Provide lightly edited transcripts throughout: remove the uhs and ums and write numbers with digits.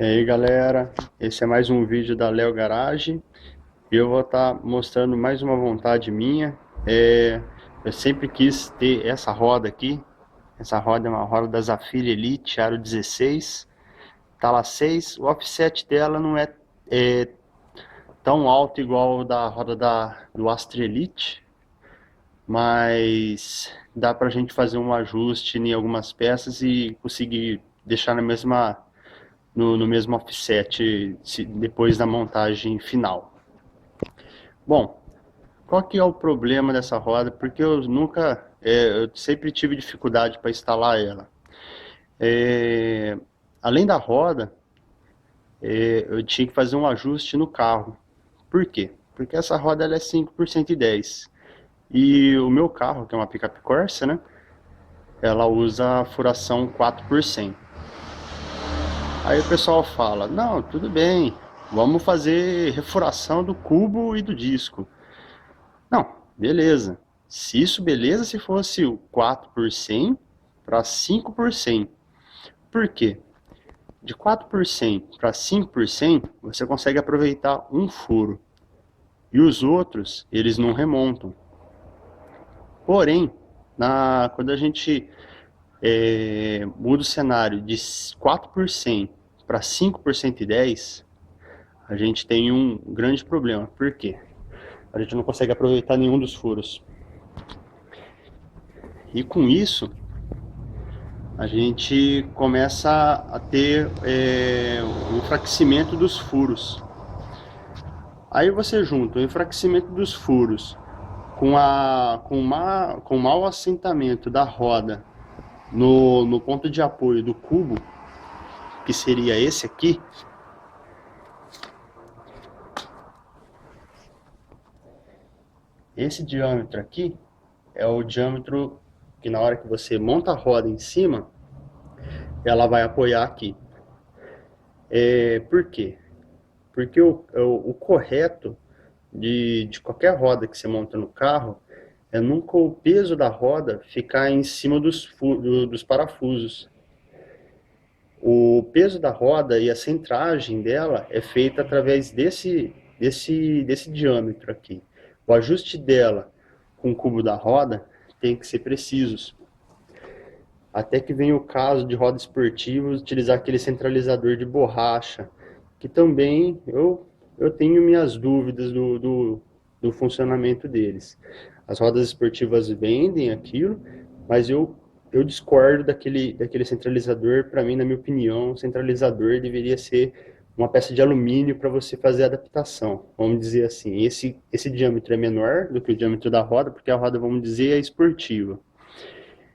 E aí galera, esse é mais um vídeo da Léo Garage e eu vou estar mostrando mais uma vontade minha. Eu sempre quis ter essa roda aqui. Essa roda é uma roda da Zafira Elite Aro 16, tala 6. O offset dela não é tão alto igual o da roda do Astra Elite, mas dá pra gente fazer um ajuste em algumas peças e conseguir deixar no mesmo offset depois da montagem final. Bom, qual que é o problema dessa roda? Porque eu sempre tive dificuldade para instalar ela. É, Além da roda, eu tinha que fazer um ajuste no carro. Por quê? Porque essa roda ela é 5 por 110. E o meu carro, que é uma picape Corsa, né? Ela usa a furação 4 por 100. Aí o pessoal fala, não, tudo bem, vamos fazer refuração do cubo e do disco. Não, beleza. Se isso, beleza, se fosse o 4 por 100 para 5 por 100. Por quê? De 4 por 100 para 5 por 100, você consegue aproveitar um furo. E os outros, eles não remontam. Porém, quando a gente muda o cenário de 4 por 100 para 5 por 110, a gente tem um grande problema. Por quê? A gente não consegue aproveitar nenhum dos furos. E com isso, a gente começa a ter o enfraquecimento dos furos. Aí você junta o enfraquecimento dos furos com o mau assentamento da roda no ponto de apoio do cubo, que seria esse aqui. Esse diâmetro aqui é o diâmetro que na hora que você monta a roda em cima, ela vai apoiar aqui. Por quê? Porque o correto de qualquer roda que você monta no carro é nunca o peso da roda ficar em cima dos parafusos. O peso da roda e a centragem dela é feita através desse diâmetro aqui. O ajuste dela com o cubo da roda tem que ser precisos. Até que vem o caso de roda esportiva utilizar aquele centralizador de borracha, que também eu tenho minhas dúvidas do funcionamento deles. As rodas esportivas vendem aquilo, mas eu discordo daquele centralizador. Para mim, na minha opinião, o centralizador deveria ser uma peça de alumínio para você fazer a adaptação. Vamos dizer assim, esse diâmetro é menor do que o diâmetro da roda, porque a roda, vamos dizer, é esportiva.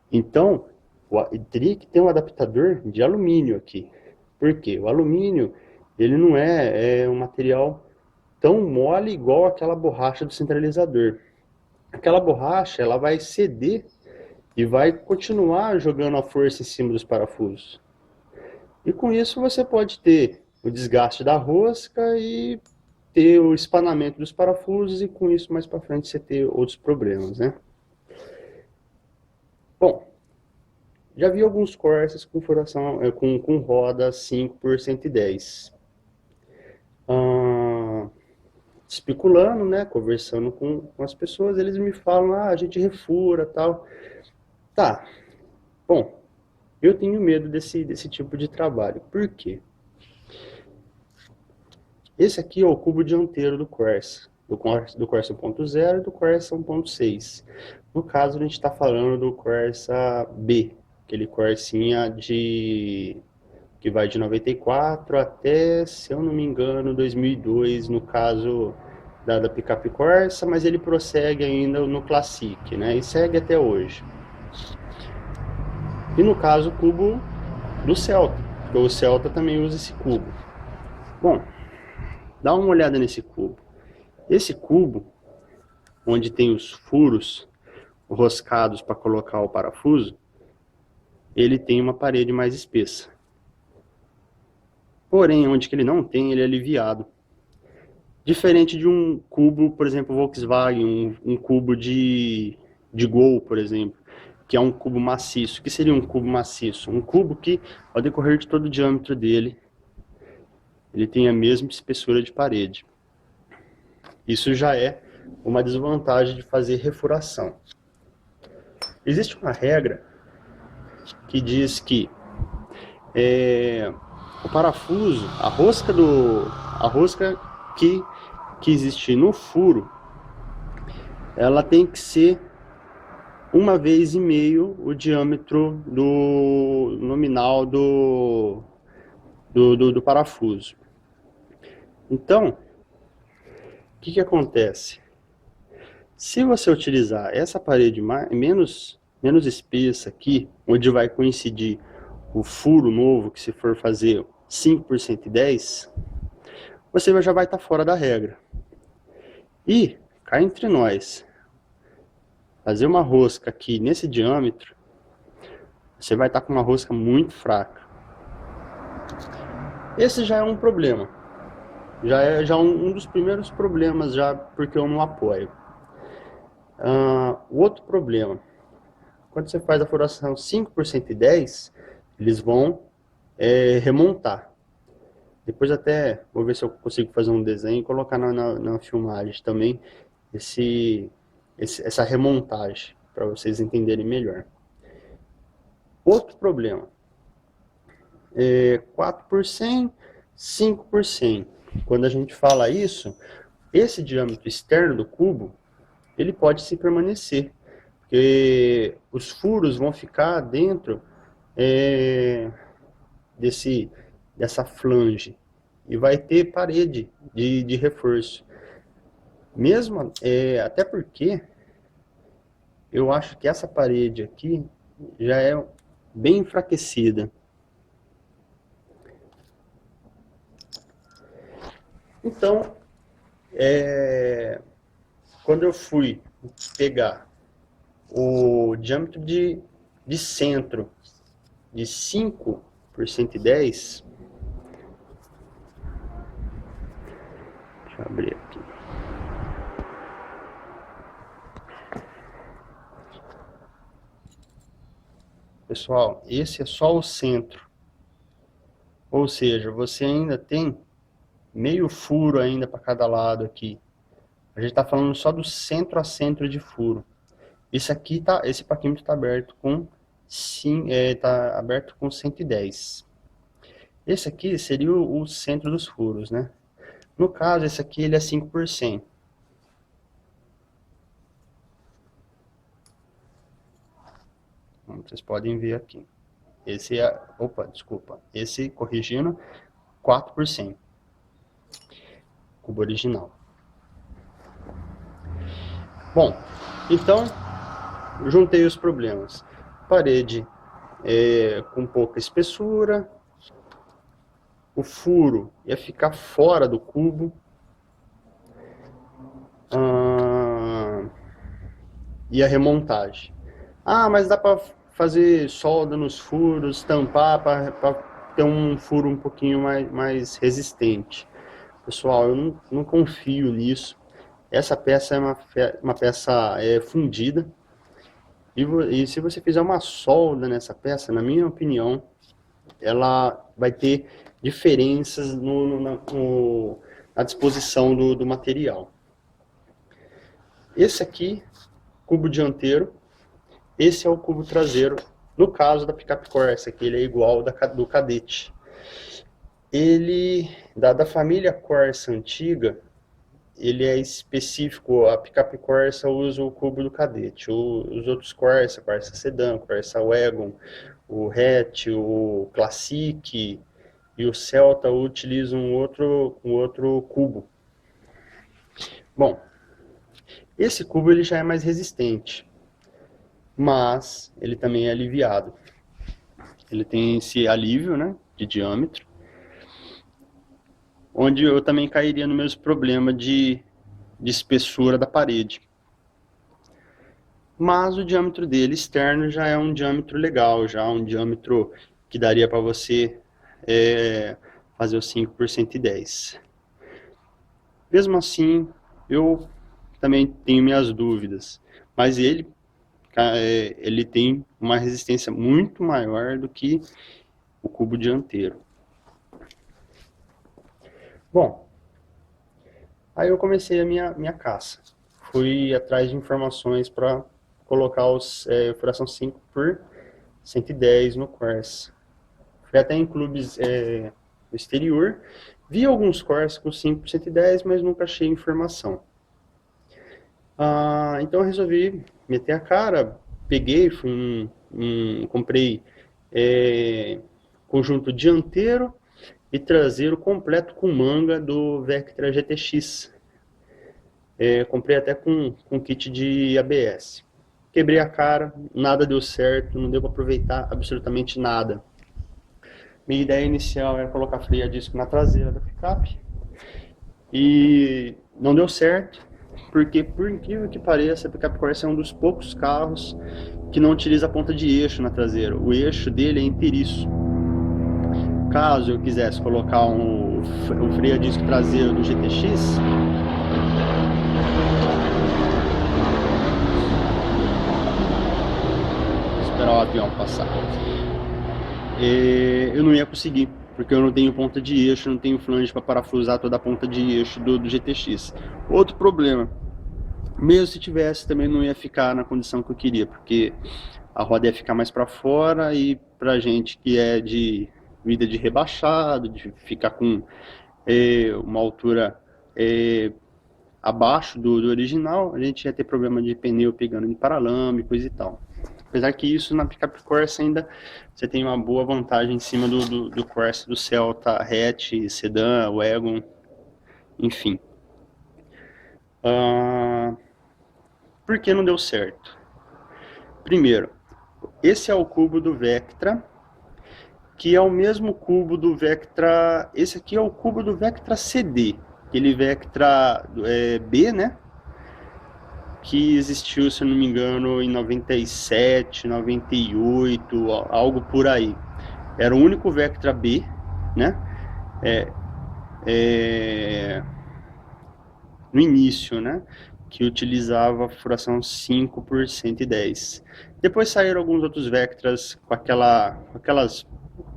Então, teria que ter um adaptador de alumínio aqui. Por quê? O alumínio, ele não é um material tão mole igual aquela borracha do centralizador. Aquela borracha, ela vai ceder e vai continuar jogando a força em cima dos parafusos. E com isso você pode ter o desgaste da rosca e ter o espanamento dos parafusos, e com isso mais para frente você ter outros problemas, né? Bom, já vi alguns Corsas com furação, com roda 5 por 110. Ah, Especulando, né, conversando com as pessoas, eles me falam, a gente refura, tal. Tá, bom, eu tenho medo desse tipo de trabalho. Por quê? Esse aqui é o cubo dianteiro do Corsa, do Corsa 1.0 e do Corsa 1.6. No caso, a gente está falando do Corsa B, aquele Corsinha que vai de 94 até, se eu não me engano, 2002, no caso da picape Corsa, mas ele prossegue ainda no Classic, né? E segue até hoje. E no caso, o cubo do Celta, porque o Celta também usa esse cubo. Bom, dá uma olhada nesse cubo. Esse cubo, onde tem os furos roscados para colocar o parafuso, ele tem uma parede mais espessa. Porém, onde que ele não tem, ele é aliviado. Diferente de um cubo, por exemplo, Volkswagen, um cubo de Gol, por exemplo, que é um cubo maciço. O que seria um cubo maciço? Um cubo que, ao decorrer de todo o diâmetro dele, ele tem a mesma espessura de parede. Isso já é uma desvantagem de fazer refuração. Existe uma regra que diz que o parafuso, a rosca que existe no furo, ela tem que ser 1,5 vezes o diâmetro nominal do parafuso. Então, o que acontece? Se você utilizar essa parede menos espessa aqui, onde vai coincidir o furo novo, que se for fazer 5 por 110, você já vai estar fora da regra. E, cá entre nós, fazer uma rosca aqui nesse diâmetro, você vai estar com uma rosca muito fraca. Esse já é um problema. Já é um dos primeiros problemas, já porque eu não apoio. O outro problema, quando você faz a furação 5 por 110, eles vão remontar. Depois até vou ver se eu consigo fazer um desenho e colocar na filmagem também essa remontagem, para vocês entenderem melhor. Outro problema, 4 por 100, 5 por 100. Quando a gente fala isso, esse diâmetro externo do cubo, ele pode se permanecer, porque os furos vão ficar dentro dessa flange e vai ter parede de reforço. Mesmo, até porque eu acho que essa parede aqui já é bem enfraquecida. Então, quando eu fui pegar o diâmetro de centro de 5 por 110, deixa eu abrir aqui. Pessoal, esse é só o centro. Ou seja, você ainda tem meio furo ainda para cada lado aqui. A gente está falando só do centro a centro de furo. Esse paquímetro está aberto com 110. Esse aqui seria o centro dos furos, né? No caso, esse aqui ele é 5 por 100. Como vocês podem ver aqui. Esse é, esse, corrigindo, 4 por 100. Cubo original. Bom, então, juntei os problemas. Parede com pouca espessura, o furo ia ficar fora do cubo, e a remontagem. Mas dá para fazer solda nos furos, tampar para ter um furo um pouquinho mais resistente. Pessoal, eu não confio nisso. Essa peça é uma peça fundida. E se você fizer uma solda nessa peça, na minha opinião, ela vai ter diferenças na disposição do material. Esse aqui, cubo dianteiro, esse é o cubo traseiro. No caso da picape Corsa, que ele é igual do Cadete. Ele, da família Corsa antiga, ele é específico. A picape Corsa usa o cubo do Cadete. Os outros Corsa Sedan, Corsa Wagon, o hatch, o Classic e o Celta utilizam um outro cubo. Bom, esse cubo ele já é mais resistente, mas ele também é aliviado. Ele tem esse alívio, né, de diâmetro, onde eu também cairia no mesmo problema de espessura da parede. Mas o diâmetro dele externo já é um diâmetro legal, já um diâmetro que daria para você fazer o 5 por 110. Mesmo assim, eu também tenho minhas dúvidas, mas ele tem uma resistência muito maior do que o cubo dianteiro. Bom, aí eu comecei a minha caça. Fui atrás de informações para colocar os Furação 5 por 110 no Corsa. Fui até em clubes no exterior. Vi alguns Corsa com 5 por 110, mas nunca achei informação. Então eu resolvi meter a cara. Peguei, comprei conjunto dianteiro e traseiro completo com manga do Vectra GTX. Comprei até com kit de ABS. Quebrei a cara, nada deu certo, não deu para aproveitar absolutamente nada. Minha ideia inicial era colocar freio a disco na traseira da picape e não deu certo, porque por incrível que pareça, a picape Corsa é um dos poucos carros que não utiliza a ponta de eixo na traseira. O eixo dele é inteiriço. Caso eu quisesse colocar o freio a disco traseiro do GTX, esperar o avião passar, eu não ia conseguir, porque eu não tenho ponta de eixo, não tenho flange para parafusar toda a ponta de eixo do GTX. Outro problema, mesmo se tivesse, também não ia ficar na condição que eu queria, porque a roda ia ficar mais para fora, e pra gente que é de vida de rebaixado, de ficar com uma altura abaixo do original, a gente ia ter problema de pneu pegando em paralama e coisa e tal. Apesar que isso na picape Corsa ainda você tem uma boa vantagem em cima do Corsa, do Celta, hatch, sedã, wagon, enfim. Por que não deu certo? Primeiro, esse é o cubo do Vectra, que é o mesmo cubo do Vectra. Esse aqui é o cubo do Vectra CD, aquele Vectra B, né? Que existiu, se eu não me engano, em 97, 98, algo por aí. Era o único Vectra B, né? No início, né? Que utilizava a furação 5 por 110. Depois saíram alguns outros Vectras com aquelas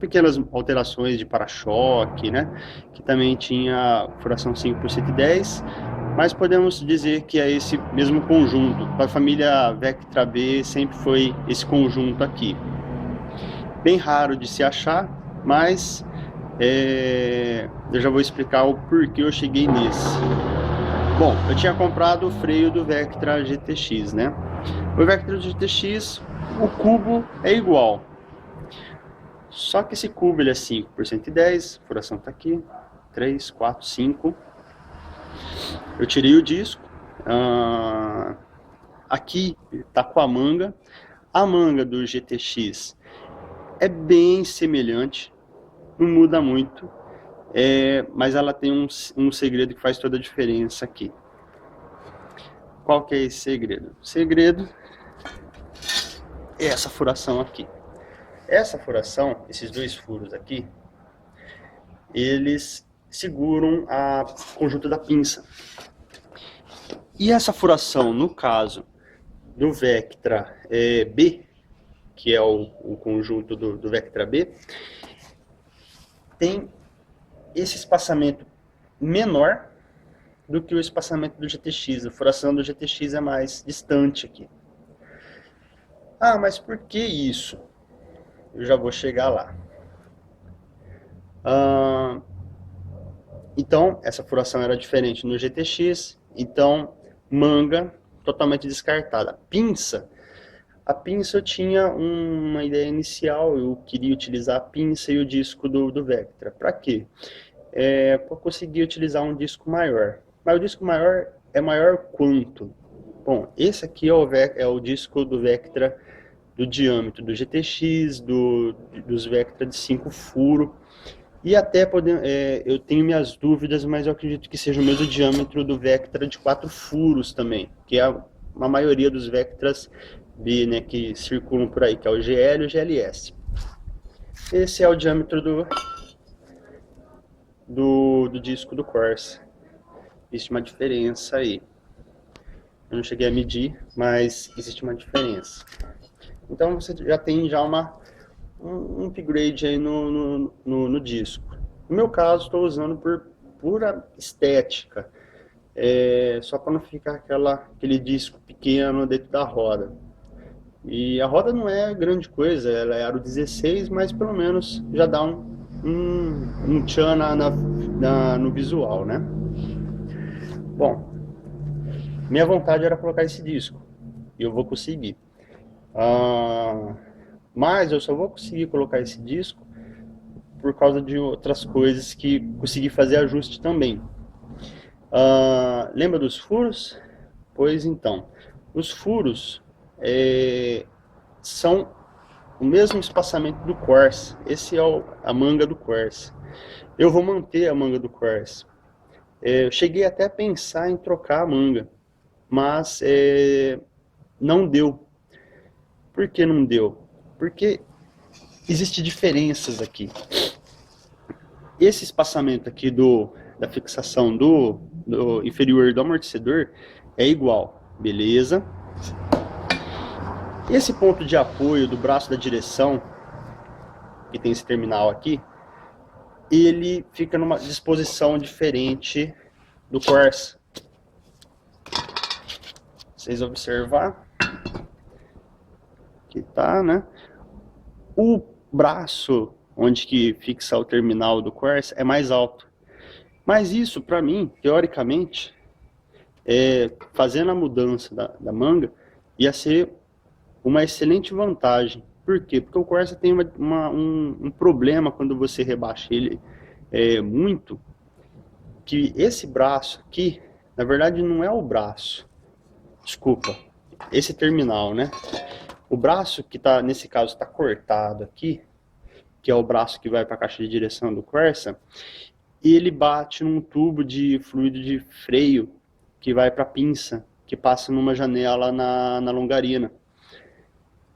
pequenas alterações de para-choque, né? Que também tinha furação 5 por 110. Mas podemos dizer que é esse mesmo conjunto. A família Vectra B sempre foi esse conjunto aqui. Bem raro de se achar, mas eu já vou explicar o porquê eu cheguei nesse. Bom, eu tinha comprado o freio do Vectra GTX, né? O Vectra GTX, o cubo é igual. Só que esse cubo ele é 5 por 110, a furação tá aqui, 3, 4, 5. Eu tirei o disco, aqui tá com a manga do GTX é bem semelhante, não muda muito, mas ela tem um segredo que faz toda a diferença aqui. Qual que é esse segredo? O segredo é essa furação aqui. Essa furação, esses dois furos aqui, eles seguram a conjunto da pinça. E essa furação, no caso do Vectra B, que é o conjunto do Vectra B, tem esse espaçamento menor do que o espaçamento do GTX. A furação do GTX é mais distante aqui. Mas por que isso? Eu já vou chegar lá. Então, essa furação era diferente no GTX, então manga totalmente descartada. A pinça eu tinha uma ideia inicial, eu queria utilizar a pinça e o disco do Vectra. Para quê? Para conseguir utilizar um disco maior. Mas o disco maior é maior quanto? Bom, esse aqui é o disco do Vectra do diâmetro do GTX, dos Vectra de 5 furos. E até eu tenho minhas dúvidas, mas eu acredito que seja o mesmo diâmetro do Vectra de 4 furos também, que é a maioria dos Vectras B, né, que circulam por aí, que é o GL e o GLS. Esse é o diâmetro do disco do Corsa. Existe uma diferença aí. Eu não cheguei a medir, mas existe uma diferença. Então você já tem um upgrade aí no disco. No meu caso, estou usando por pura estética, só para não ficar aquele disco pequeno dentro da roda. E a roda não é grande coisa, ela é aro 16, mas pelo menos já dá um tchan no visual, né? Bom, minha vontade era colocar esse disco, e eu vou conseguir. Mas eu só vou conseguir colocar esse disco por causa de outras coisas que consegui fazer ajuste também. Lembra dos furos? Pois então, os furos são o mesmo espaçamento do Corsa. Esse é a manga do Corsa. Eu vou manter a manga do Corsa. Eu cheguei até a pensar em trocar a manga, mas não deu. Por que não deu? Porque existem diferenças aqui. Esse espaçamento aqui da fixação do inferior do amortecedor é igual, beleza? Esse ponto de apoio do braço da direção, que tem esse terminal aqui, ele fica numa disposição diferente do Corsa. Vocês observar que tá, né? O braço onde que fixa o terminal do Corsa é mais alto. Mas isso, para mim, teoricamente, fazendo a mudança da manga, ia ser uma excelente vantagem. Por quê? Porque o Corsa tem um problema quando você rebaixa ele muito, que esse braço aqui, na verdade não é o braço, desculpa, esse terminal, né? O braço que tá, nesse caso, está cortado aqui, que é o braço que vai para a caixa de direção do Corsa, e ele bate num tubo de fluido de freio que vai para a pinça, que passa numa janela na longarina.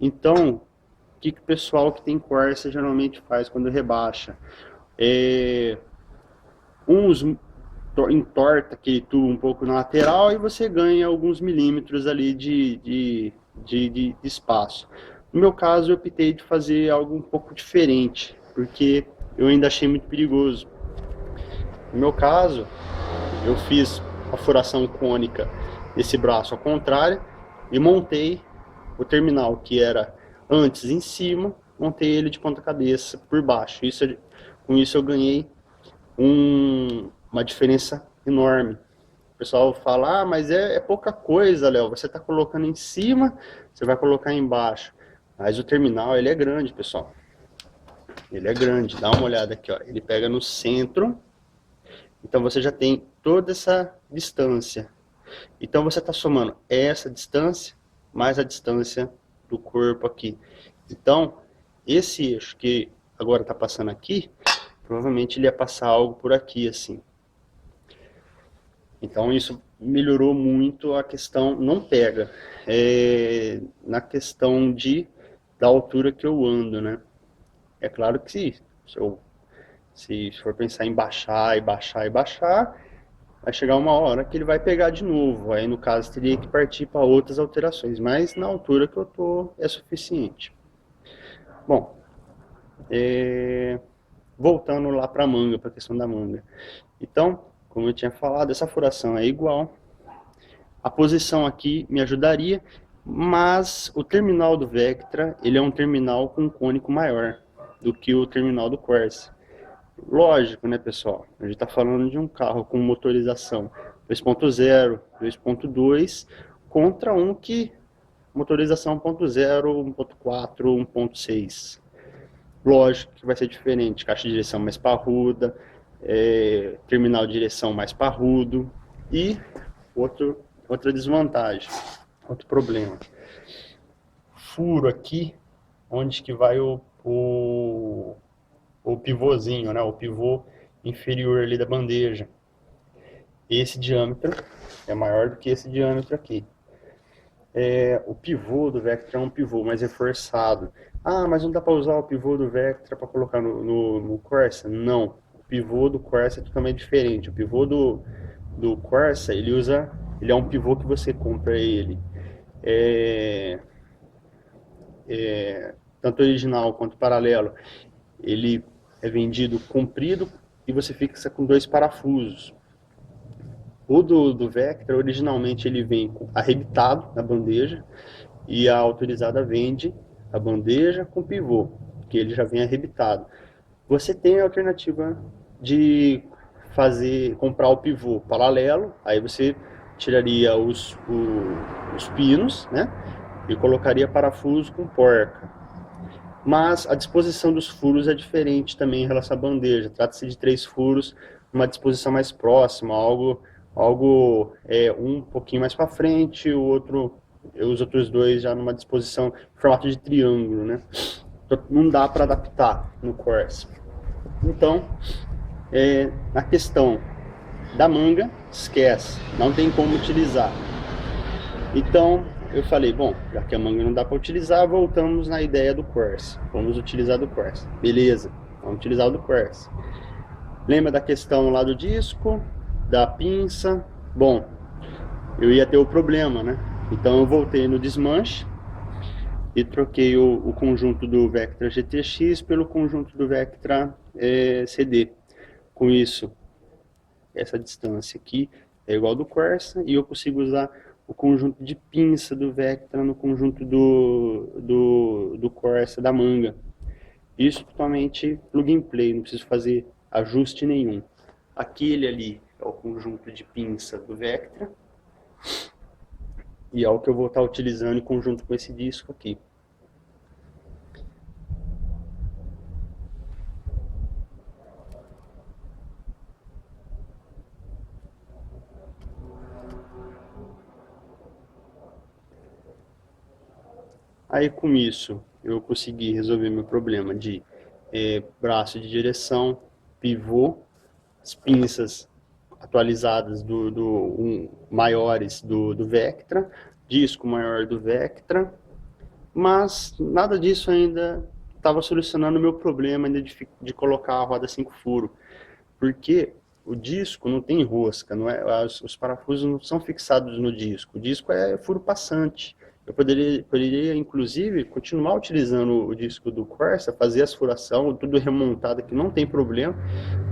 Então, o que o pessoal que tem Corsa geralmente faz quando rebaixa? Uns entorta aquele tubo um pouco na lateral e você ganha alguns milímetros ali de espaço. No meu caso, eu optei de fazer algo um pouco diferente, porque eu ainda achei muito perigoso. No meu caso, eu fiz a furação cônica desse braço ao contrário e montei o terminal que era antes em cima, montei ele de ponta cabeça por baixo. Com isso eu ganhei uma diferença enorme. O pessoal fala, mas é pouca coisa, Léo, você está colocando em cima, você vai colocar embaixo. Mas o terminal, ele é grande, pessoal. Ele é grande, dá uma olhada aqui, ó. Ele pega no centro, então você já tem toda essa distância. Então você está somando essa distância mais a distância do corpo aqui. Então, esse eixo que agora está passando aqui, provavelmente ele ia passar algo por aqui, assim. Então isso melhorou muito a questão, não pega, na questão da altura que eu ando, né? É claro que se for pensar em baixar e baixar e baixar, vai chegar uma hora que ele vai pegar de novo. Aí no caso teria que partir para outras alterações, mas na altura que eu tô é suficiente. Bom, voltando lá para a manga, para a questão da manga. Então, como eu tinha falado, essa furação é igual. A posição aqui me ajudaria, mas o terminal do Vectra, ele é um terminal com um cônico maior do que o terminal do Corsa. Lógico, né, pessoal? A gente está falando de um carro com motorização 2.0, 2.2, contra um que motorização 1.0, 1.4, 1.6. Lógico que vai ser diferente, caixa de direção mais parruda, terminal de direção mais parrudo e outra desvantagem, outro problema. Furo aqui, onde que vai o pivôzinho, né? O pivô inferior ali da bandeja. Esse diâmetro é maior do que esse diâmetro aqui. O pivô do Vectra é um pivô mais reforçado. Ah, mas não dá para usar o pivô do Vectra para colocar no Corsa? Não. O pivô do Corsa é totalmente diferente. O pivô do Corsa, ele é um pivô que você compra ele tanto original quanto paralelo. Ele é vendido comprido e você fixa com 2 parafusos. O do Vectra, originalmente ele vem arrebitado na bandeja, e a autorizada vende a bandeja com pivô, que ele já vem arrebitado. Você tem a alternativa de comprar o pivô paralelo, aí você tiraria os pinos, né? E colocaria parafuso com porca. Mas a disposição dos furos é diferente também em relação à bandeja. Trata-se de 3 furos, uma disposição mais próxima, um pouquinho mais para frente, os outros 2 já numa disposição em formato de triângulo, né? Então, não dá para adaptar no Corsa. Então, na questão da manga, esquece, não tem como utilizar. Então, eu falei, bom, já que a manga não dá para utilizar, voltamos na ideia do Corsa. Vamos utilizar do Corsa. Beleza, vamos utilizar o do Corsa. Lembra da questão lá do disco, da pinça? Bom, eu ia ter o problema, né? Então eu voltei no desmanche e troquei o conjunto do Vectra GTX pelo conjunto do Vectra CD. Com isso, essa distância aqui é igual do Corsa e eu consigo usar o conjunto de pinça do Vectra no conjunto do Corsa da manga. Isso totalmente plug and play, não preciso fazer ajuste nenhum. Aquele ali é o conjunto de pinça do Vectra e é o que eu vou estar utilizando em conjunto com esse disco aqui. Aí com isso eu consegui resolver meu problema de braço de direção, pivô, as pinças atualizadas maiores do Vectra, disco maior do Vectra, mas nada disso ainda estava solucionando o meu problema ainda de colocar a roda 5 furo, porque o disco não tem rosca, não é, os parafusos não são fixados no disco, o disco é furo passante. Eu poderia, inclusive, continuar utilizando o disco do Corsa, fazer as furação, tudo remontado, que não tem problema,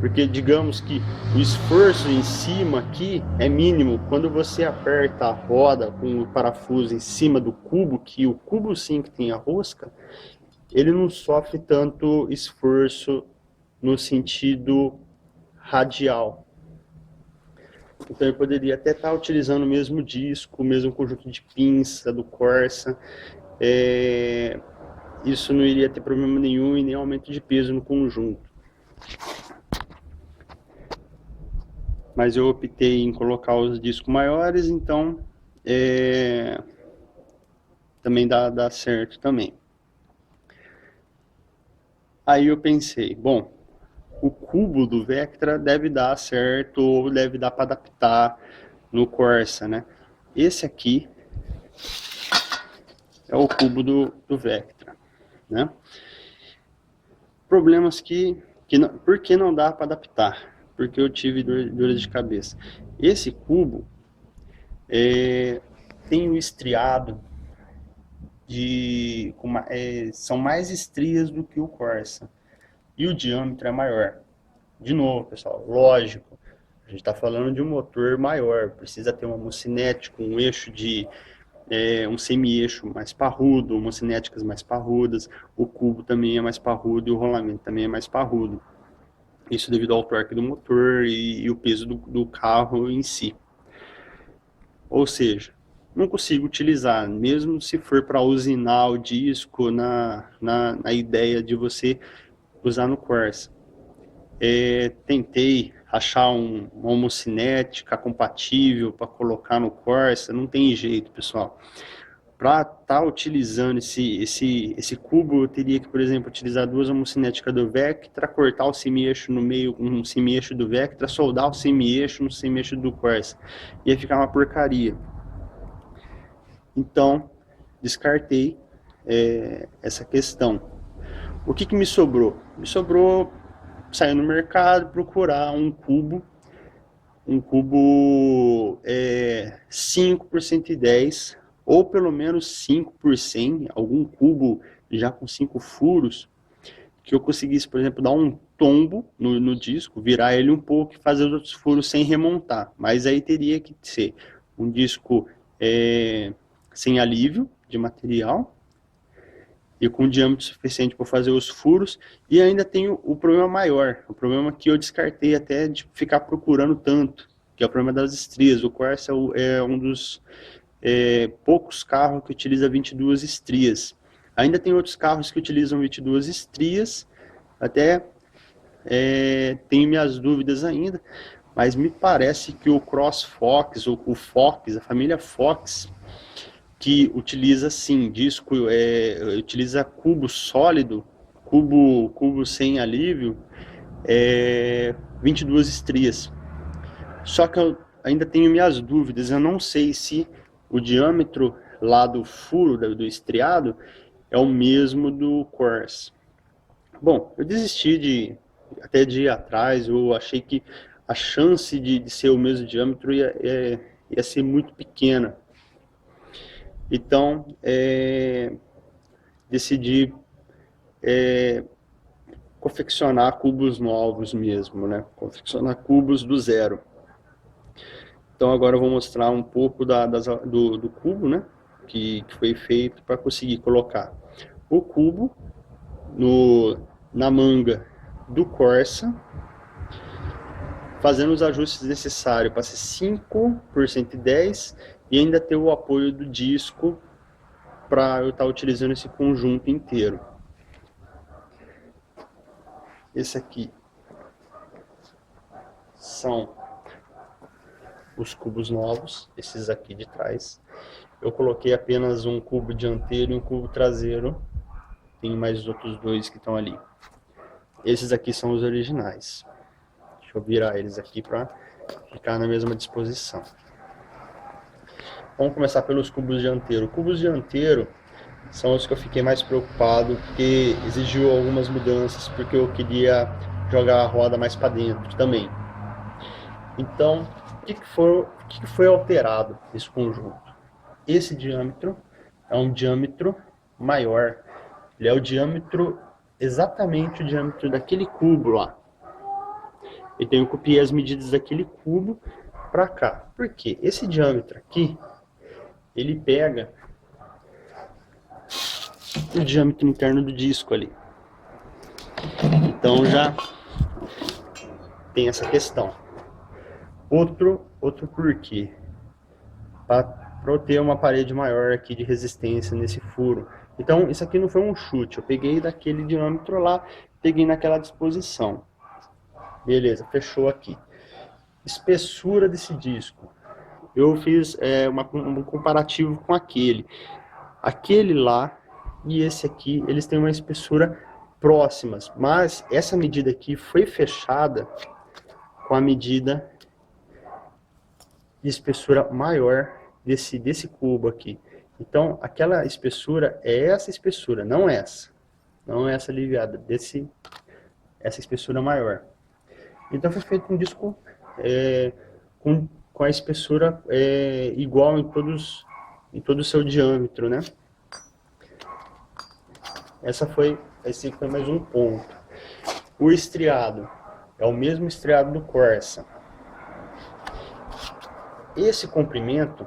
porque digamos que o esforço em cima aqui é mínimo. Quando você aperta a roda com o parafuso em cima do cubo, que o cubo sim que tem a rosca, ele não sofre tanto esforço no sentido radial. Então eu poderia até estar utilizando o mesmo disco, o mesmo conjunto de pinça do Corsa. Isso não iria ter problema nenhum e nem aumento de peso no conjunto. Mas eu optei em colocar os discos maiores, então também dá certo também. Aí eu pensei, bom, o cubo do Vectra deve dar certo ou deve dar para adaptar no Corsa, né? Esse aqui é o cubo do Vectra, né? Problemas por que não dá para adaptar? Porque eu tive dor de cabeça. Esse cubo tem o estriado são mais estrias do que o Corsa e o diâmetro é maior. De novo, pessoal, lógico, a gente está falando de um motor maior, precisa ter uma mocinete com um eixo um semi-eixo mais parrudo, mocinéticas mais parrudas, o cubo também é mais parrudo e o rolamento também é mais parrudo. Isso devido ao torque do motor e o peso do carro em si. Ou seja, não consigo utilizar, mesmo se for para usinar o disco na ideia de você usar no Corsa. Tentei achar uma homocinética compatível para colocar no Corsa, não tem jeito, pessoal. Para estar utilizando esse cubo, eu teria que, por exemplo, utilizar 2 homocinéticas do Vectra, cortar o semi-eixo no meio, um semi-eixo do Vectra, soldar o semi-eixo no semi-eixo do Corsa. Ia ficar uma porcaria. Então, descartei essa questão. O que me sobrou? Me sobrou sair no mercado, procurar um cubo 5 por 110, ou pelo menos 5 por 100, algum cubo já com 5 furos, que eu conseguisse, por exemplo, dar um tombo no disco, virar ele um pouco e fazer os outros furos sem remontar. Mas aí teria que ser um disco sem alívio de material e com diâmetro suficiente para fazer os furos. E ainda tem o problema maior, o problema que eu descartei até de ficar procurando tanto, que é o problema das estrias. O Corsa é um dos poucos carros que utiliza 22 estrias. Ainda tem outros carros que utilizam 22 estrias, até tenho minhas dúvidas ainda, mas me parece que o CrossFox, ou o Fox, a família Fox, que utiliza sim disco, utiliza cubo sólido, cubo sem alívio, 22 estrias. Só que eu ainda tenho minhas dúvidas, eu não sei se o diâmetro lá do furo, do estriado, é o mesmo do Corsa. Bom, eu desisti até de ir atrás, eu achei que a chance de ser o mesmo diâmetro ia ser muito pequena. Então, decidi confeccionar cubos novos mesmo, né? Confeccionar cubos do zero. Então agora eu vou mostrar um pouco do cubo, né? Que foi feito para conseguir colocar o cubo na manga do Corsa, fazendo os ajustes necessários para ser 5 por 110 e ainda ter o apoio do disco para eu estar utilizando esse conjunto inteiro. Esse aqui são os cubos novos, esses aqui de trás. Eu coloquei apenas um cubo dianteiro e um cubo traseiro. Tem mais outros dois que estão ali. Esses aqui são os originais. Deixa eu virar eles aqui para ficar na mesma disposição. Vamos começar pelos cubos dianteiros. Cubos dianteiros são os que eu fiquei mais preocupado, porque exigiu algumas mudanças, porque eu queria jogar a roda mais para dentro também. Então, o que foi alterado nesse conjunto? Esse diâmetro é um diâmetro maior. Ele é o diâmetro, exatamente o diâmetro daquele cubo lá. Então eu copiei as medidas daquele cubo para cá. Por quê? Esse diâmetro aqui, ele pega o diâmetro interno do disco ali. Então já tem essa questão. Outro porquê. Para eu ter uma parede maior aqui de resistência nesse furo. Então isso aqui não foi um chute. Eu peguei daquele diâmetro lá, peguei naquela disposição. Beleza, fechou aqui. Espessura desse disco. Eu fiz um comparativo com aquele. Aquele lá e esse aqui, eles têm uma espessura próximas. Mas essa medida aqui foi fechada com a medida de espessura maior desse cubo aqui. Então, aquela espessura é essa espessura, não essa. Não é essa aliviada, essa espessura maior. Então foi feito um disco com a espessura igual em todo o seu diâmetro, né? Esse foi mais um ponto. O estriado é o mesmo estriado do Corsa. Esse comprimento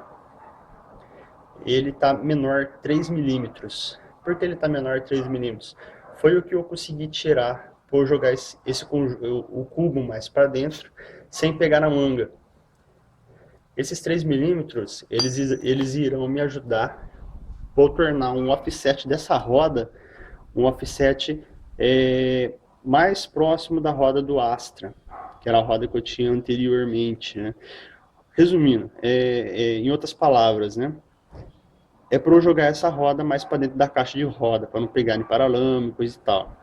ele está menor 3 milímetros. Por que ele está menor 3 milímetros? Foi o que eu consegui tirar por jogar o cubo mais para dentro, sem pegar na manga. Esses 3 milímetros, eles irão me ajudar a tornar um offset dessa roda, um offset mais próximo da roda do Astra, que era a roda que eu tinha anteriormente, né? Resumindo, em outras palavras, né? É para eu jogar essa roda mais para dentro da caixa de roda, para não pegar em paralama, coisa e tal.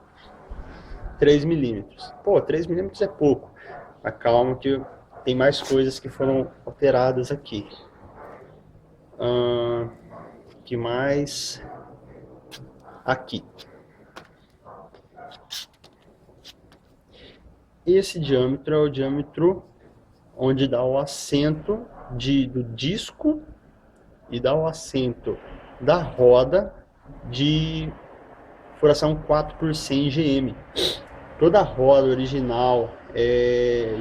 3 milímetros. Pô, 3 milímetros é pouco. Mas calma que tem mais coisas que foram alteradas aqui. Que mais? Aqui. Esse diâmetro é o diâmetro onde dá o assento do disco e dá o assento da roda de furação 4 por 100 GM. Toda roda original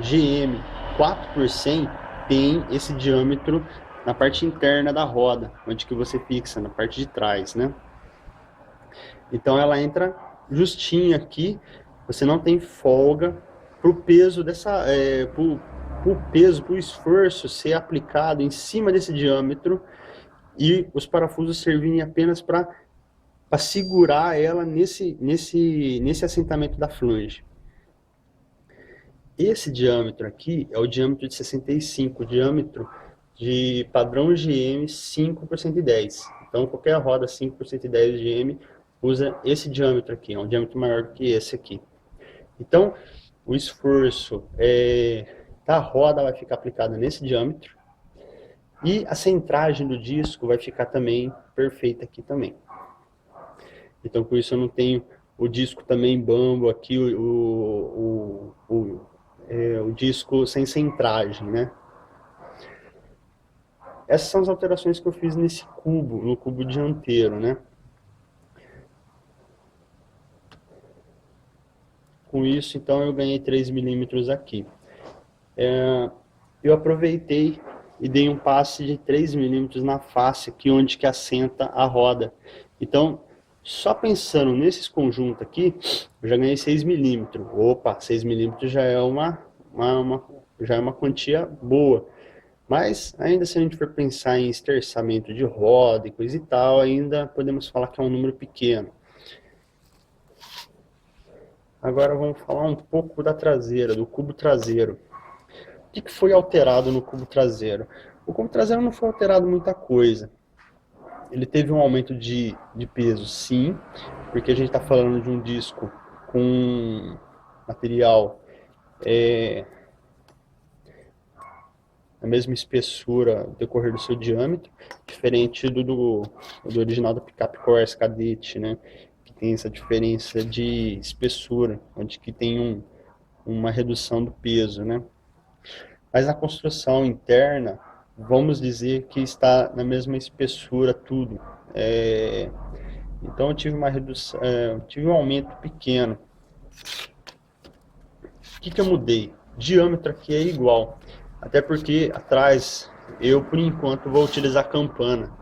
GM 4 por 100 tem esse diâmetro na parte interna da roda, onde que você fixa, na parte de trás, né? Então ela entra justinha aqui, você não tem folga para o peso dessa, para o esforço ser aplicado em cima desse diâmetro e os parafusos servirem apenas para segurar ela nesse assentamento da flange. Esse diâmetro aqui é o diâmetro de 65, o diâmetro de padrão GM 5 por 110. Então qualquer roda 5 por 110 GM usa esse diâmetro aqui, é um diâmetro maior do que esse aqui. Então o esforço da roda vai ficar aplicado nesse diâmetro e a centragem do disco vai ficar também perfeita aqui também. Então com isso eu não tenho o disco também bambo aqui, o disco sem centragem, né? Essas são as alterações que eu fiz nesse cubo, no cubo dianteiro, né? Com isso, então, eu ganhei 3 milímetros aqui. Eu aproveitei e dei um passe de 3 milímetros na face aqui, onde que assenta a roda. Então, só pensando nesses conjuntos aqui, eu já ganhei 6 milímetros. Opa, 6 milímetros já é uma quantia boa. Mas, ainda se a gente for pensar em esterçamento de roda e coisa e tal, ainda podemos falar que é um número pequeno. Agora vamos falar um pouco da traseira, do cubo traseiro. O que foi alterado no cubo traseiro? O cubo traseiro não foi alterado muita coisa. Ele teve um aumento de peso, sim, porque a gente está falando de um disco com material a mesma espessura no decorrer do seu diâmetro, diferente do original da picape Corsa Cadete, né? Que tem essa diferença de espessura, onde que tem uma redução do peso, né? Mas a construção interna, vamos dizer que está na mesma espessura tudo. Então eu tive uma redução, tive um aumento pequeno. O que eu mudei? O diâmetro aqui é igual. Até porque atrás eu, por enquanto, vou utilizar campana.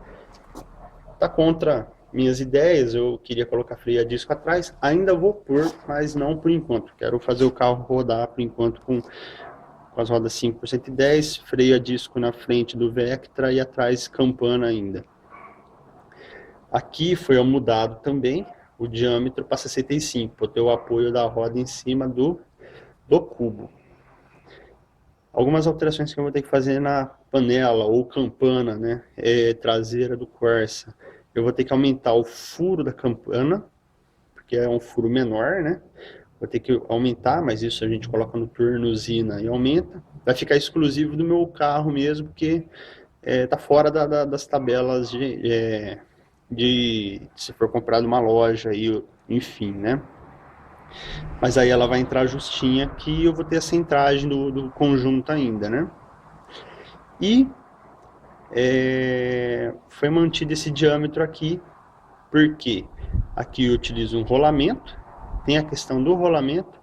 Tá contra minhas ideias, eu queria colocar freio a disco atrás, ainda vou pôr, mas não por enquanto. Quero fazer o carro rodar por enquanto com as rodas 5 por 110, freio a disco na frente do Vectra e atrás campana ainda. Aqui foi mudado também o diâmetro para 65, para ter o apoio da roda em cima do cubo. Algumas alterações que eu vou ter que fazer na panela ou campana, né, traseira do Corsa. Eu vou ter que aumentar o furo da campana, porque é um furo menor, né? Vou ter que aumentar, mas isso a gente coloca no tornozina e aumenta. Vai ficar exclusivo do meu carro mesmo, porque tá fora das tabelas de se for comprado uma loja, e, enfim, né? Mas aí ela vai entrar justinha que eu vou ter a centragem do conjunto ainda, né? E foi mantido esse diâmetro aqui, porque aqui eu utilizo um rolamento, tem a questão do rolamento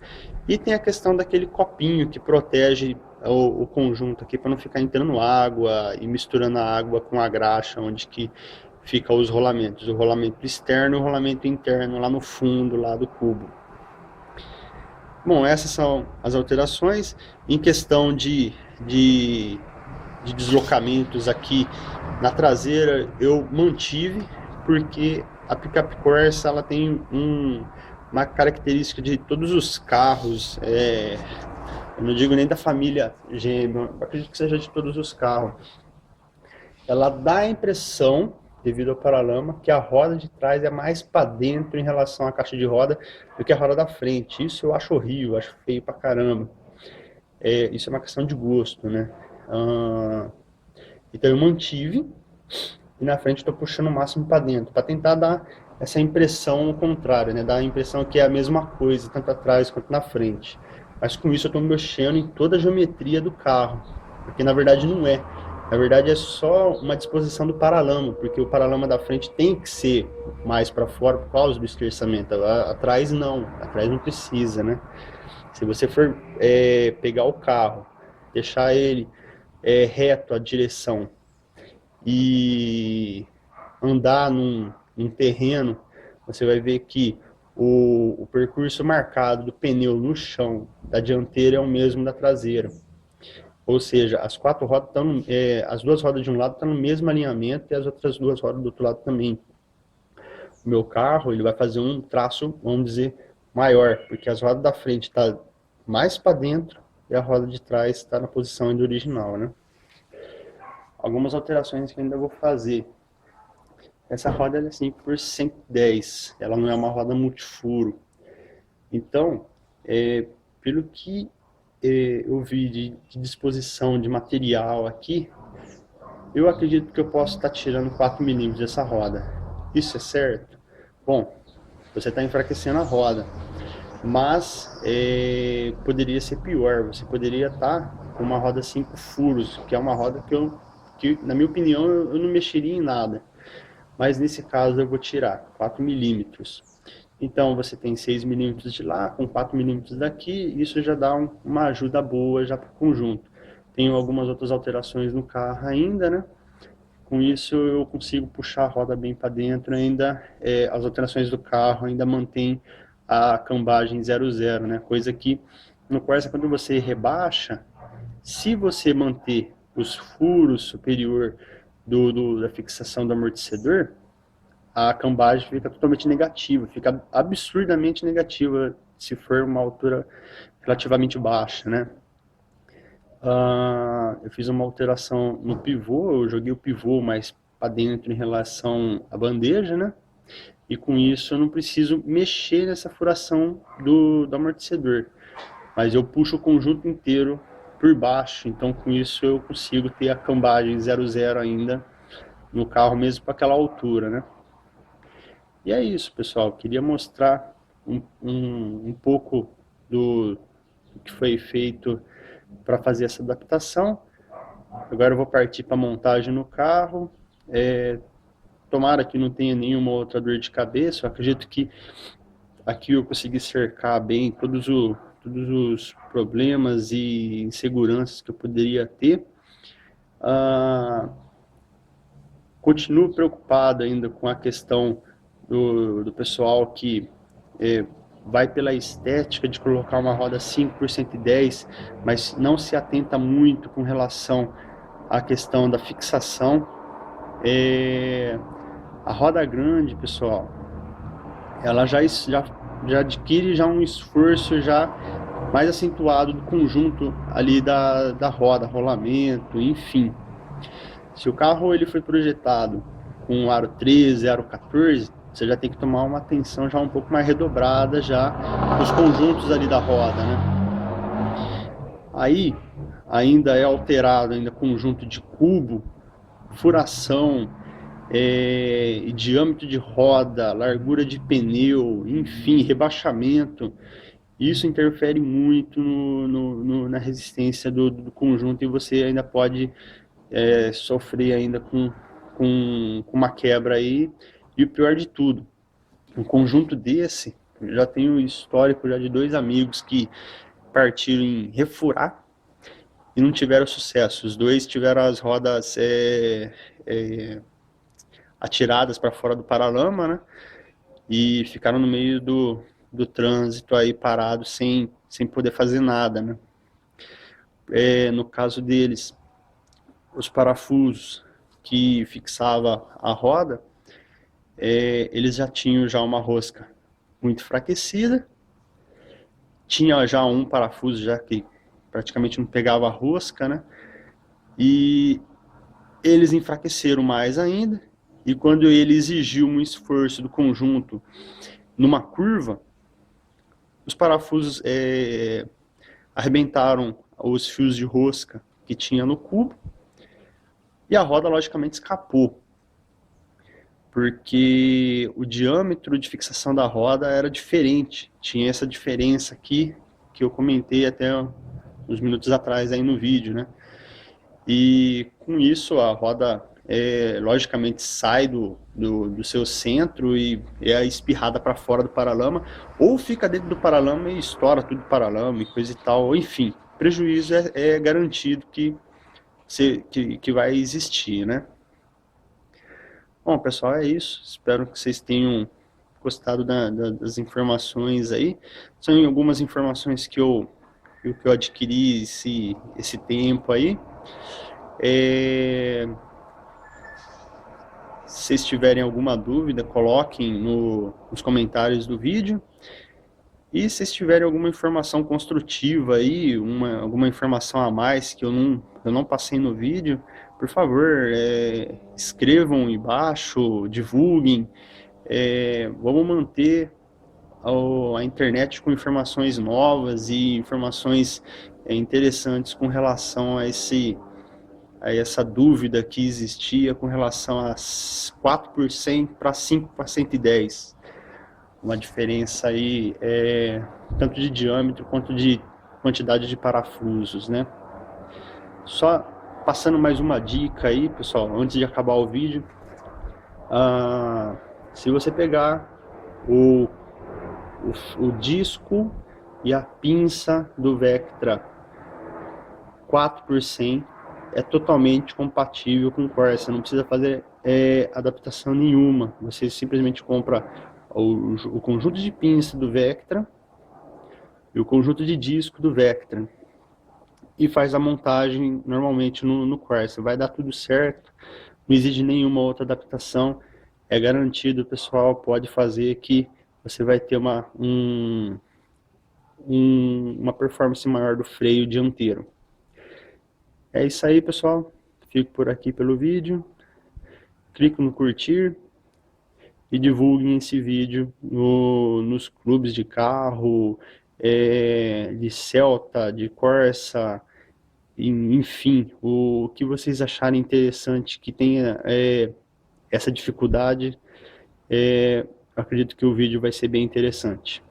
e tem a questão daquele copinho que protege o conjunto aqui para não ficar entrando água e misturando a água com a graxa, onde que fica os rolamentos, o rolamento externo e o rolamento interno lá no fundo lá do cubo. Bom, essas são as alterações. Em questão de deslocamentos aqui na traseira, eu mantive, porque a picape Corsa ela tem uma característica de todos os carros, eu não digo nem da família Gêmeo, acredito que seja de todos os carros. Ela dá a impressão, devido ao paralama, que a roda de trás é mais para dentro em relação à caixa de roda do que a roda da frente. Isso eu acho horrível, acho feio pra caramba. Isso é uma questão de gosto, né? Então eu mantive e na frente estou puxando o máximo para dentro, para tentar dar essa impressão contrária, né? Dar a impressão que é a mesma coisa, tanto atrás quanto na frente. Mas com isso eu estou mexendo em toda a geometria do carro, porque na verdade não é. Na verdade, é só uma disposição do paralama, porque o paralama da frente tem que ser mais para fora por causa do esterçamento. Atrás não, atrás não precisa, né? Se você for pegar o carro, deixar ele reto a direção e andar num terreno, você vai ver que o percurso marcado do pneu no chão da dianteira é o mesmo da traseira. Ou seja, as quatro rodas estão, as duas rodas de um lado estão no mesmo alinhamento e as outras duas rodas do outro lado também. O meu carro ele vai fazer um traço, vamos dizer, maior, porque as rodas da frente estão mais para dentro e a roda de trás está na posição do original, né? Algumas alterações que eu ainda vou fazer. Essa roda é 5 por 110, ela não é uma roda multifuro. Então, pelo que eu vi de disposição de material aqui, eu acredito que eu posso estar tirando 4 milímetros dessa roda. Isso é certo? Bom, você está enfraquecendo a roda, mas poderia ser pior. Você poderia estar com uma roda 5 furos, que é uma roda que na minha opinião, eu não mexeria em nada. Mas nesse caso eu vou tirar 4 milímetros. Então você tem 6 milímetros de lá, com 4 milímetros daqui, isso já dá uma ajuda boa já para o conjunto. Tenho algumas outras alterações no carro ainda, né? Com isso eu consigo puxar a roda bem para dentro ainda, as alterações do carro ainda mantém a cambagem 00, né? Coisa que no Corsa, quando você rebaixa, se você manter os furos superior da fixação do amortecedor, a cambagem fica totalmente negativa, fica absurdamente negativa se for uma altura relativamente baixa, né? Eu fiz uma alteração no pivô, eu joguei o pivô mais para dentro em relação à bandeja, né? E com isso eu não preciso mexer nessa furação do amortecedor, mas eu puxo o conjunto inteiro por baixo, então com isso eu consigo ter a cambagem 00 ainda no carro mesmo para aquela altura, né? E é isso, pessoal. Queria mostrar um pouco do que foi feito para fazer essa adaptação. Agora eu vou partir para a montagem no carro. Tomara que não tenha nenhuma outra dor de cabeça. Eu acredito que aqui eu consegui cercar bem todos os problemas e inseguranças que eu poderia ter. Continuo preocupado ainda com a questão do pessoal que vai pela estética de colocar uma roda 5 por 110, mas não se atenta muito com relação à questão da fixação. A roda grande, pessoal, ela já adquire já um esforço já mais acentuado do conjunto ali da roda, rolamento, enfim. Se o carro ele foi projetado com aro 13, aro 14, você já tem que tomar uma atenção já um pouco mais redobrada já nos conjuntos ali da roda, né? Aí ainda é alterado ainda conjunto de cubo, furação, diâmetro de roda, largura de pneu, enfim, rebaixamento. Isso interfere muito na resistência do conjunto e você ainda pode sofrer ainda com uma quebra aí. E o pior de tudo, um conjunto desse, eu já tenho histórico já de 2 amigos que partiram em refurar e não tiveram sucesso. Os 2 tiveram as rodas atiradas para fora do paralama, né? E ficaram no meio do trânsito aí parados sem poder fazer nada, né? No caso deles, os parafusos que fixava a roda, eles já tinham já uma rosca muito enfraquecida, tinha já um parafuso já que praticamente não pegava a rosca, né? E eles enfraqueceram mais ainda, e quando ele exigiu um esforço do conjunto numa curva, os parafusos arrebentaram os fios de rosca que tinha no cubo, e a roda logicamente escapou, porque o diâmetro de fixação da roda era diferente, tinha essa diferença aqui, que eu comentei até uns minutos atrás aí no vídeo, né? e com isso a roda logicamente sai do seu centro e é espirrada para fora do paralama, ou fica dentro do paralama e estoura tudo do paralama e coisa e tal, enfim, prejuízo é garantido que vai existir, né? Bom, pessoal, é isso. Espero que vocês tenham gostado das informações aí. São algumas informações que eu adquiri esse tempo aí. Se vocês tiverem alguma dúvida, coloquem nos comentários do vídeo. E se vocês tiverem alguma informação construtiva aí, alguma informação a mais que eu não passei no vídeo, por favor, escrevam embaixo, divulguem. Vamos manter a internet com informações novas e informações interessantes com relação a essa dúvida que existia com relação a 4% para 5 para 110. Uma diferença aí tanto de diâmetro quanto de quantidade de parafusos, né? Só passando mais uma dica aí, pessoal, antes de acabar o vídeo. Se você pegar o disco e a pinça do Vectra 4%, é totalmente compatível com o Corsa, não precisa fazer adaptação nenhuma. Você simplesmente compra o conjunto de pinça do Vectra e o conjunto de disco do Vectra e faz a montagem normalmente no Corsa. Vai dar tudo certo, não exige nenhuma outra adaptação, é garantido, pessoal, pode fazer que você vai ter uma performance maior do freio dianteiro. É isso aí, pessoal. Fico por aqui pelo vídeo. Clique no curtir e divulguem esse vídeo nos clubes de carro, de Celta, de Corsa, enfim, o que vocês acharem interessante que tenha essa dificuldade, acredito que o vídeo vai ser bem interessante.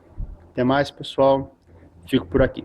Até mais, pessoal. Fico por aqui.